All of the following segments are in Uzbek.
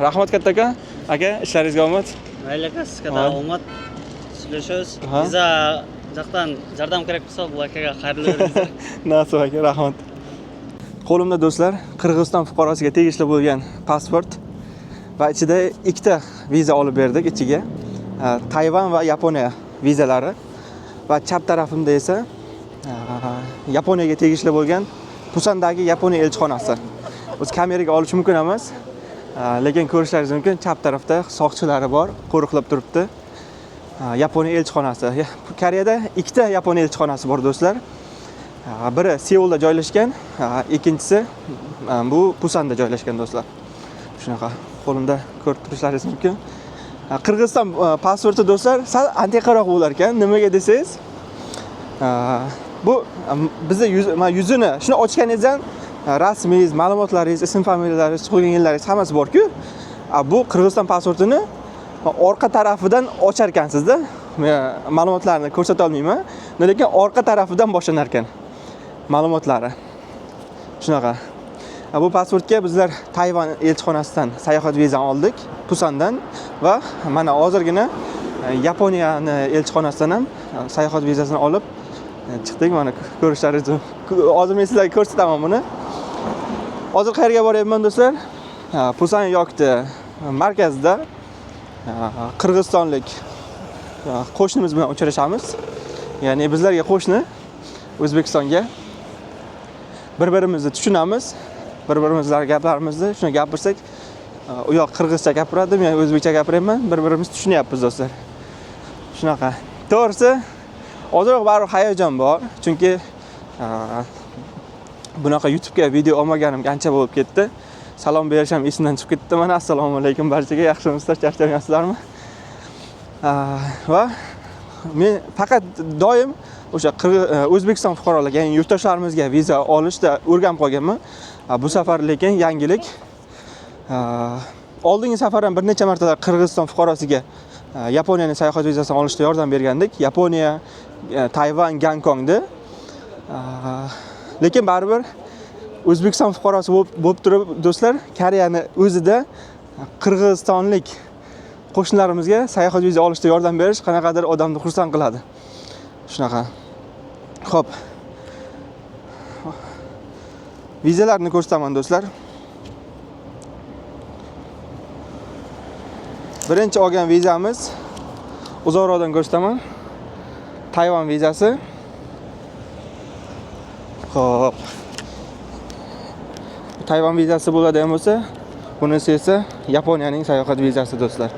Rahmat katta aka. Aka, ishlaringizga omad. Mayli aka, sizga omad. Sizlashamiz. Biza jaqdan yordam kerak bo'lsa, bu akaga xayrli o'rinizlar. Nasib aka, rahmat. Qo'limda do'stlar, Qirg'iziston fuqarosiga tegishli bo'lgan pasport va ichida ikkita viza olib berdik ichiga. Tayvan va Yaponiya vizalari va chap tarafimda esa Yaponiyaga tegishli bo'lgan Pusandagi Yaponiya elchixonasi. O'z kameraga olish mumkin emas, lekin ko'rishlaringiz mumkin, chap tarafda soqchilari bor, qo'riqlab turibdi. Yaponiya elchixonasi. Koreyada ikkita Yaponiya elchixonasi bor do'stlar. Biri Seulda joylashgan, ikkinchisi bu Pusanda joylashgan do'stlar. Shunaqa qo'limda ko'rib turishlaringiz mumkin. Qirg'iziston pasporti do'stlar sal antiqaroq bo'lar ekan. Nimaga desangiz, bu bizni yuzini shuni ochganingizdan rasmingiz, ma'lumotlaringiz, ism familiyalaringiz, tug'ilgan yillaringiz hammasi bor-ku. Bu Qirg'iziston pasportini orqa tarafidan ochar ekansizda. Men ma'lumotlarni ko'rsata olmayman, lekin orqa tarafidan boshlanar ekan ma'lumotlari. Shunaqa. Bu pasportga bizlar Tayvan elchixonasidan sayohat vizani oldik, Pusandan va mana hozirgina Yaponiyani elchixonasidan ham sayohat vizasini olib chiqdik. Mana ko'rishlaringiz. Hozir men sizlarga ko'rsataman buni. Hozir qayerga boryapman do'stlar? Pusan yoqdi markazida qirg'izistonlik qo'shnimiz bilan uchrashamiz. Ya'ni bizlarga qo'shni O'zbekistonga bir-birimizni tushunamiz. Bir-birimizlar gaplarimizni shuni gapirsak, u yoq qirg'izcha gapiradi, men o'zbekcha gapiryapman. Bir-birimizni tushunyapmiz do'stlar. Shunaqa. To'g'risi, hozirroq baribir hayajon bor, chunki bunaqa YouTube'ga video olmaganim ancha bo'lib ketdi. Salom berish ham esimdan chiqib ketdi. Mana assalomu alaykum barchaga, yaxshimisizlar, charchamaysizlarmi? Va men faqat doim o'sha O'zbekiston fuqarolariga, ya'ni yurtdoshlarimizga viza olishda o'rganib qolganman. Bu safar lekin yangilik. Oldingi safar ham bir necha martalar Qirg'iziston fuqarosiga Yaponiyaning sayohat vizasini olishda yordam bergandik. Yaponiya, Tayvan, Gonkongda. Lekin baribir O'zbekiston fuqarosi bo'lib turib do'stlar, Koreyani o'zida qirg'izistonlik qo'shnilarimizga sayohat viza olishda yordam berish qanaqadir odamni xursand qiladi. Shunaqa. Xo'p. Vizalarni ko'rsataman do'stlar. Birinchi olgan vizamiz uzoqroqdan ko'rsataman. Tayvan vizasi. Xo'p. Tayvan vizasi bo'ladigan bo'lsa, bunisi esa Yaponiyaning sayohat vizasi do'stlar.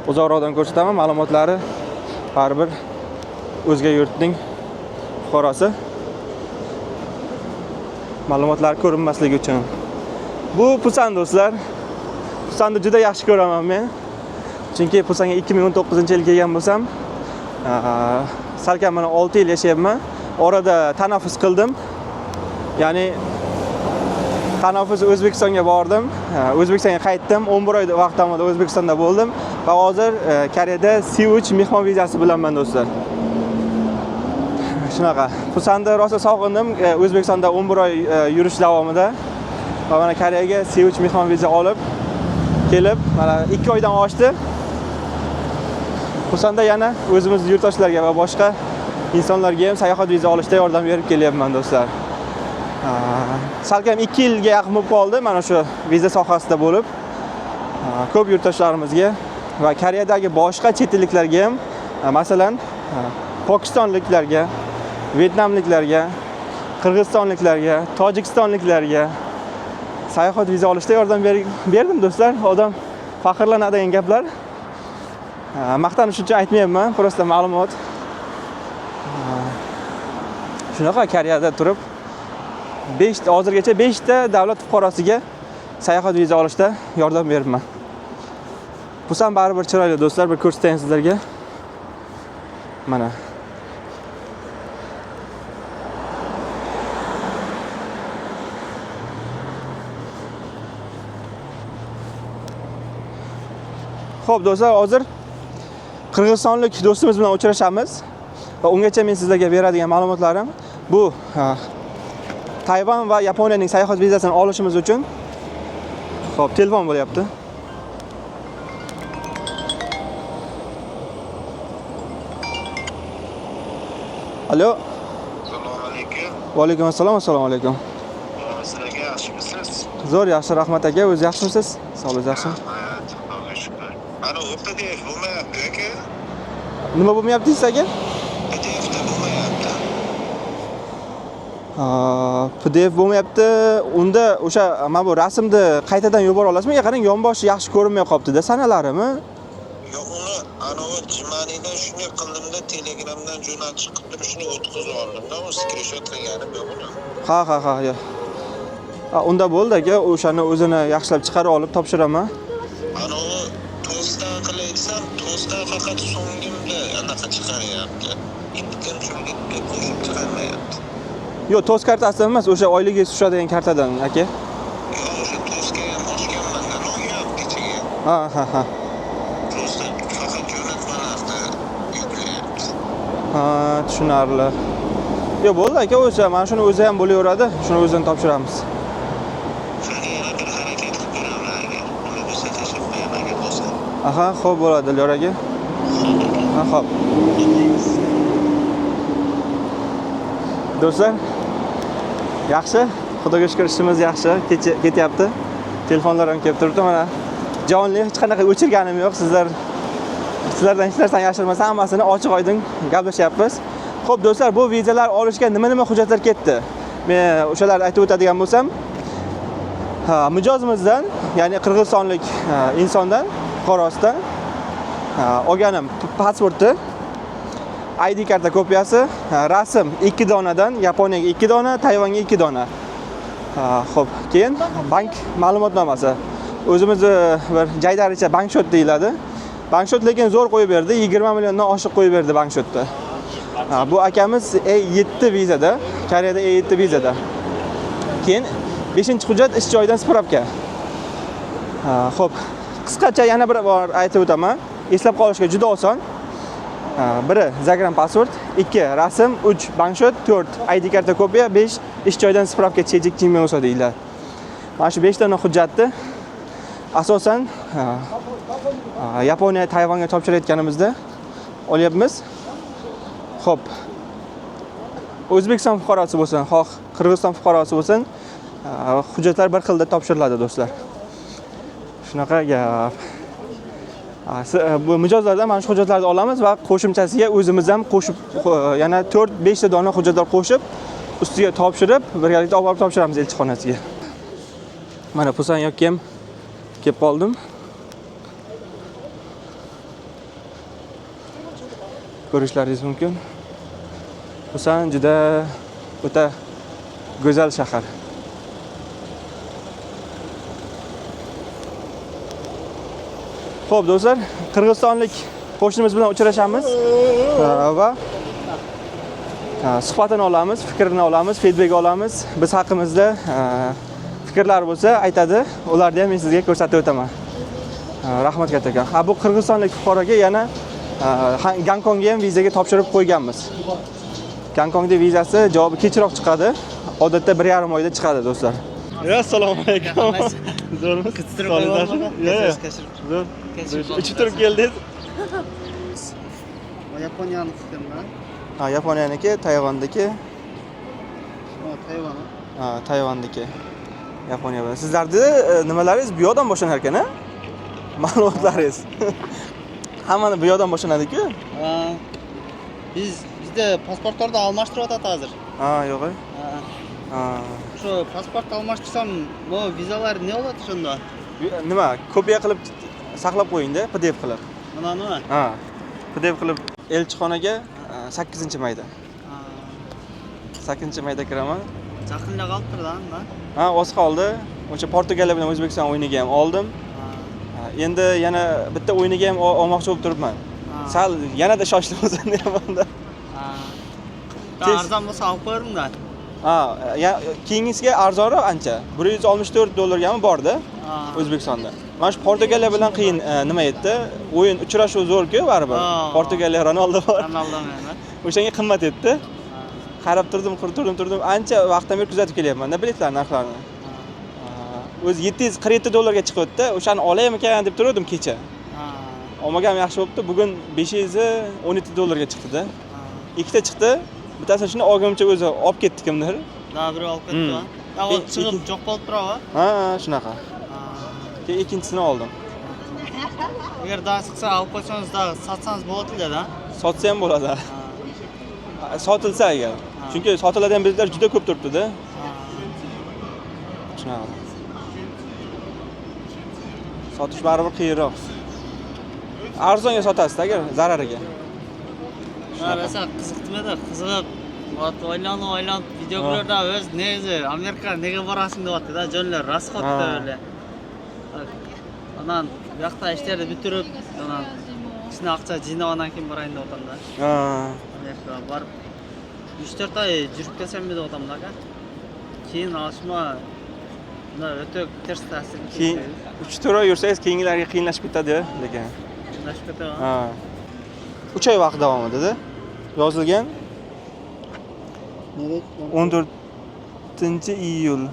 Uzoqroqdan ko'rsataman, ma'lumotlari baribir o'zga yurtning fuqarosi. Ma'lumotlar ko'rinmasligi uchun. Bu Pusan do'stlar. Pusanni juda yaxshi ko'raman men. Chunki Pusanga 2019-yil kelgan bo'lsam, salkam mana 6 yil yashayapman. Orada tanaffus qildim. Ya'ni tanaffus O'zbekistonga bordim. O'zbekistonga qaytdim. 11 oy vaqt davomida O'zbekistonda bo'ldim va hozir Koreyada C3 mehmon vizasi bilanman do'stlar. Shunaqa. Pusanda rosa sog'indim O'zbekistonda 11 oy yurish davomida. Va mana Koreyaga C3 mehmon viza olib kelib, mana 2 oydan oshdi. Pusanda yana o'zimiz yurtdoshlarga va boshqa insonlarga ham sayohat viza olishda yordam berib kelyapman do'stlar. Salkam 2 yilga yaqin bo'lib qoldi mana shu viza sohasida bo'lib. Ko'p yurtdoshlarimizga va Koreyadagi boshqa chet elliklarga ham, masalan, Pokistonliklarga, Vyetnamliklarga, Qirg'izistonliklarga, Tojikistonliklarga sayohat viza olishda yordam berdim do'stlar. Odam faxrlanadigan gaplar. Maqtanish uchun aytmayapman, prosta ma'lumot. Shunaqa Koreyada turib hozirgacha 5 ta davlat fuqarosiga sayohat viza olishda yordam beribman. Pusan baribir chiroyli do'stlar, bir ko'rsatayin sizlarga. Mana. Xo'p do'stlar, hozir Qirg'izistonlik do'stimiz bilan uchrashamiz va ungacha men sizlarga beradigan ma'lumotlarim bu Tayvan va Yaponiyaning sayohat vizasini olishimiz uchun. Xo'p, telefon bo'lyapti. Alo. Assalomu alaykum. Va alaykum assalom. Assalomu alaykum. Sizlarga yaxshimisiz? Zo'r, yaxshi, rahmat aka. O'zi yaxshimisiz? Sog'lik yaxshimi? Evet, Xudoga shukr. Ana u PDF bo'lmayapti aka. Nima bo'lmayapti deysiz aka? PDFda bo'lmayapti. PDF bo'lmayapti. Unda o'sha mana bu rasmni qaytadan yubora olasizmi? Qarang, yonboshi yaxshi ko'rinmay qolibdi-da, sanalarimi? Yo, uni anavi jimanidan shunday qildimda Telegramdan jo'natish qilib turib shuni o'tkazib oldim-da, u skrinshot qilganim yo'q uni. Ha, yo. Unda bo'ldi aka, o'shani o'zini yaxshilab chiqarib olib topshiraman. Anavi to'sdan qilaysam, to'sdan faqat so'ngimda anaqa chiqaryapti. Ikkim chunlikka qo'shib chiqarmayapti. Yo'q, to's kartasi emas, o'sha oyligingiz tushadigan kartadan aka. Yo, o'sha to'sga ham ochganman-da, no'yapti ichiga. Ha. To'sda faqat jo'natmalarda yuklayapti. Tushunarli. Yo'q, bo'ldi aka, o'sha mana shuni o'zi ham bo'laveradi. Shuni o'zini topshiramiz. Shuni yana bir harakat qilib ko'raman agar. Nima bo'lsa tashlab qo'yaman agar bo'lsa. Aha, xo'p bo'ladi, Dilyor aka. Ha, xo'p. Do'stlar, yaxshi. Xudoga shukr, ishimiz yaxshi. Ketyapti. Telefonlar ham kelib turibdi mana. Jonli hech qanaqa o'chirganim yo'q. Sizlardan hech narsani yashirmasam, hammasini ochiq-oydin gaplashyapmiz. Xo'p, do'stlar, bu vizalar olishga nima hujjatlar ketdi? Men o'shalarni aytib o'tadigan bo'lsam, mijozimizdan, ya'ni qirg'izistonlik insondan, fuqarosidan olganim pasporti, ID karta kopiyasi, rasm 2 donadan, Yaponiyaga 2 dona, Tayvanga 2 dona. Xo'p, keyin bank ma'lumotnomasi. O'zimizni bir jaydaricha bankshot deyiladi. Bankshot lekin zo'r qo'yib berdi, 20 milliondan oshiq qo'yib berdi bankshotda. Bu akamiz E7 vizada, Koreyada E7 vizada. Keyin 5-hujjat ish joyidan spravka. Xo'p, qisqacha yana bir bor aytib o'taman. Eslab qolishga juda oson. Biri zagram pasport, 2 rasm, 3 bankshot, 4 ID karta kopiya, 5 ish joyidan spravka chejik kimyosa deyiladi. Mana shu 5 dona hujjatni asosan Yaponiya, Tayvanga topshirayotganimizda olyapmiz. Xo'p. O'zbekiston fuqarosi bo'lsin, xoh Qirg'iziston fuqarosi bo'lsin, hujjatlar bir xilda topshiriladi do'stlar. Shunaqa gap. Bu mijozlardan mana shu hujjatlarni olamiz va qo'shimchasiga o'zimiz ham qo'shib yana 4-5 ta dona hujjatlar qo'shib ustiga topshirib, birgalikda olib borib topshiramiz elchixonasiga. Mana Pusan yo'q ham kelib qoldim. Ko'rishlaringiz mumkin. Pusan juda o'ta go'zal shahar. Xo'p do'stlar, qirg'izistonlik qo'shnimiz bilan uchrashamiz va suhbatini olamiz, fikrini olamiz, feedback olamiz. Biz haqimizda fikrlar bo'lsa aytadi, ularni ham men sizga ko'rsatib o'taman. Rahmat kattakon. Bu qirg'izistonlik fuqaroga yana Gonkongga ham vizaga topshirib qo'yganmiz. Gonkongda vizasi javobi kechroq chiqadi. Odatda 1,5 oyda chiqadi do'stlar. Assalomu alaykum. Zo'rmi? Qichtirib qo'yganmi? Zo'r. Uchib turib keldingiz. Yaponiyani fikrimdan. Yaponiyaniki, Tayvandagi. Tayvan. Tayvandagi. Yaponiya bilan. Sizlarni nimalaringiz bu yoqdan boshlanar ekan-a? Ma'lumotlaringiz. Hammani bu yoqdan boshlanadi-ku. Bizda pasportlarni almashtiryapti hozir. Yo'q. Shu pasport almashtirsam, bu vizalar ne bo'ladi shunda? Nima? Kopiya qilib saqlab qo'ying-da, PDF qilib. Mana nima? PDF qilib elchixonaga 8-mayda. 8-mayda kiraman. Yaqinda qolibdi-da. Oz qoldi. O'sha Portugaliya bilan O'zbekiston o'yiniga ham oldim. Endi yana bitta o'yiniga ham olmoqchi bo'lib turibman. Sal yanada shoshilib o'zim deyapman-da. Arzon bo'lsa olib qo'yardim-da. Keyingisiga arzonroq ancha. $164 mi bordi O'zbekistonda. Mana shu Portugaliya bilan qiyin nima etdi? O'yin uchrashuv zo'r-ku baribir. Portugaliya Ronaldo bor. Ronaldo men. O'shanga qimmat etdi. Qarab turdim. Ancha vaqtdan beri kuzatib kelyapman-da biletlar narxlarini. O'zi $747 ga chiqibdi. O'shani olaymikan deb turdim kecha. Olmagam yaxshi bo'libdi. Bugun $517 ga chiqdi-da. Ikkita chiqdi. Bittasini shuni olguncha o'zi olib ketdi kimdir. Da biri olib ketdi. Da o chiqib yo'q bo'lib turadi. Ha, shunaqa. Keyin ikkinchisini oldim. Agar da chiqsa olib qo'ysangiz da sotsangiz bo'ladi-da. Sotsa ham bo'ladi. Sotilsa agar. Chunki sotiladigan bezlar juda ko'p turibdi-da. Shunaqa. Sotish baribir qiyinroq. Arzonga sotasiz agar zarariga. Narsa qiziqmadi, qiziqib oylanib videolarda o'z nega Amerika nega borasan deyapti-da, jonlar rasxotda o'yle. Anan bu yoqda ishlarni bitirib, anan ishni aqcha jinoadan keyin borayin deyapman-da. Amerikaga borib 3-4 oy yurib kelsam edi deyapman aka. Keyin alishma buni o'ta ters ta'sir qildi. Keyin 3-4 oy yursangiz keyingilarga qiyinlashib ketadi, lekin. Qiyinlashib ketadi. Ha. 3 oy vaqt davomida yozilgan 14-iyul.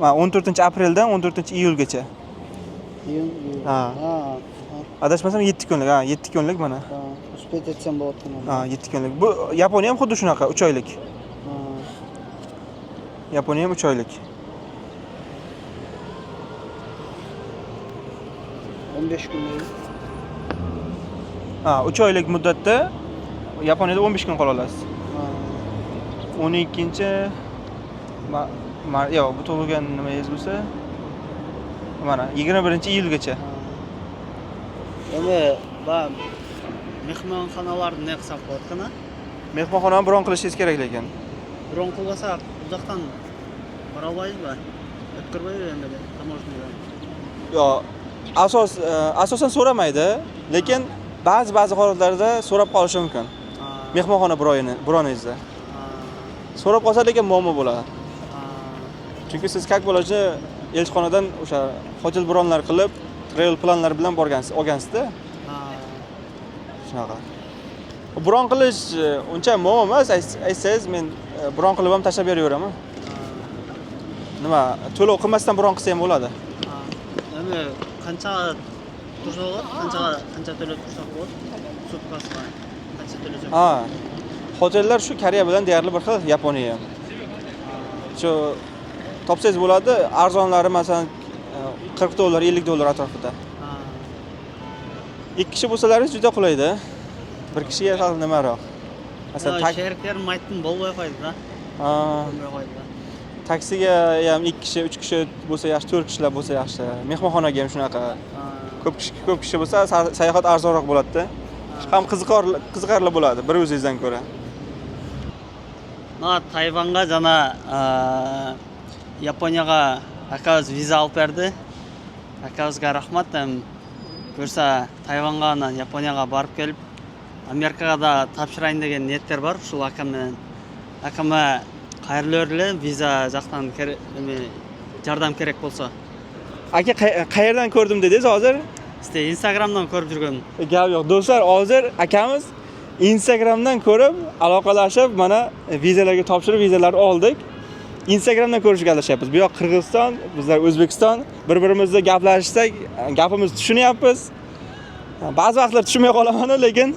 Va 14-apreldan 14-iyulgacha. Iyul. Ha. Adashmasam 7 kunlik, ha, 7 kunlik mana. Ha, uspet etsam bo'ladi. Ha, 7 kunlik. Bu Yaponiya ham xuddi shunaqa, 3 oylik. Ha. Yaponiya ham 3 oylik. 15 kunlik. Ha, 3 oylik muddatda Yaponiyada 15 kun qola olasiz. Ha. 12-chi yo'q, bu tug'ilgan nimangiz bo'lsa mana 21-iyulgacha. Endi va mehmonxonalarni ne qilsak bo'ladimi? Mehmonxonani bron qilishingiz kerak lekin. Bron qilsa uzoqdan bora olmaysizmi? O'tkirmaydi endi tamoshnadan. Yo'q, asosan so'ramaydi, lekin ba'zi holatlarda so'rab qolishi mumkin. Mehmonxona broningizda. So'rab qolsa lekin muammo bo'ladi. Chunki siz как bo'lajini elchixonadan o'sha hotel bronlar qilib, travel planlar bilan olgansiz-da. Shunaqa. Bron qilish uncha muammo emas, aytsangiz men bron qilib ham tashlab beraveraman. Nima, to'lov qilmasdan bron qilsa ham bo'ladi. Endi qancha tursa bo'ladi? Qancha to'lab tursa bo'ladi? Sutkasiga qancha to'laysiz? Ha. Hotellar shu Koreya bilan deyarli bir xil, Yaponiya ham. Shu topsangiz bo'ladi, arzonlari masalan $40, $50 atrofida. 2 kishi bo'lsalaringiz juda qulayda. Bir kishiga sal nimaroq. Masalan, sheriklar maytdan bo'lmay qo'ydi-da. Ha. Taksiga ham 2 kishi, 3 kishi bo'lsa yaxshi, 4 kishilar bo'lsa yaxshi. Mehmonxonaga ham shunaqa. Ko'p kishi bo'lsa sayohat arzonroq bo'ladi-da. Ham qiziqarli bo'ladi bir o'zingizdan ko'ra. Mana Tayvanga jana Yaponiyaga akamiz viza olib berdi. Akamizga rahmat. Ko'rsa Tayvanga, Yaponiyaga borib kelib, Amerikaga da topshirayin degan niyatlar bor. Shu akama qayerlarga viza jaqdan yordam kerak bo'lsa. Aka qayerdan ko'rdim dedingiz hozir? İşte Instagramdan ko'rib yurgan. Gap yo'q. Do'stlar, hozir akamiz Instagramdan ko'rib, aloqalashib, mana vizalarga topshirib, vizalarni oldik. Instagramdan ko'rishga gaplashayapmiz. Bu yoq Qirg'iziston, bizlar O'zbekiston. Bir-birimizga gaplashsak, gapimizni tushunyapmiz. Ba'zi vaqtlar tushunmay qolaman, lekin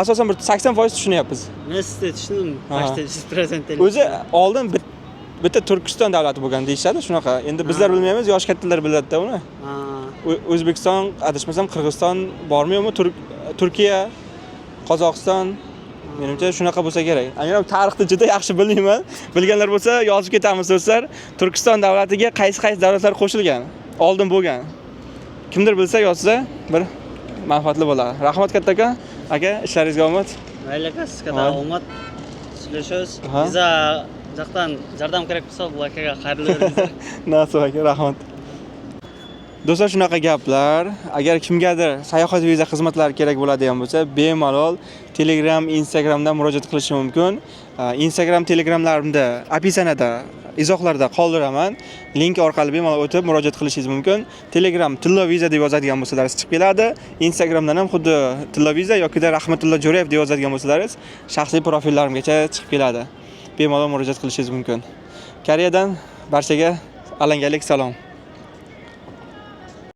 asosan bir 80% tushunyapmiz. Men sizni tushundim. Başta siz prezent eling. O'zi oldin bitta Turkiston davlati bo'lgan deyshadi, shunaqa. Endi bizlar bilmaymiz, yosh kattalar biladi-da uni. O'zbekiston, adashmasam Qirg'iziston bormi yo'qmi? Turkiya, Qozog'iston, menimcha shunaqa bo'lsa kerak. Men tarixni juda yaxshi bilmayman. Bilganlar bo'lsa yozib ketamiz do'stlar. Turkiston davlatiga qaysi davlatlar qo'shilgan, oldin bo'lgan. Kimdir bilsa yozsa, bir manfaatli bo'ladi. Rahmat katta aka, ishlaringizga omad. Mayli aka, sizga da omad. Sizlarsiz. Viza jaqdan yordam kerak bo'lsa, bu akaga xayrli o'rinizlar. Nasib aka, rahmat. Do'stlar, shunaqa gaplar. Agar kimgadir sayohat viza xizmatlari kerak bo'ladigan bo'lsa, bemalol Telegram, Instagramdan murojaat qilishi mumkin. Instagram, Telegramlarimda opisaniyada, izohlarda qoldiraman. Link orqali bemalol o'tib murojaat qilishingiz mumkin. Telegram Tillo viza deb yozadigan bo'lsalaringiz chiqib keladi. Instagramdan ham xuddi Tillo viza yoki Rahmatullo Jo'rayev deb yozadigan bo'lsalaringiz shaxsiy profillarimgacha chiqib keladi. Bemalol murojaat qilishingiz mumkin. Koreyadan barchaga alangalik salom.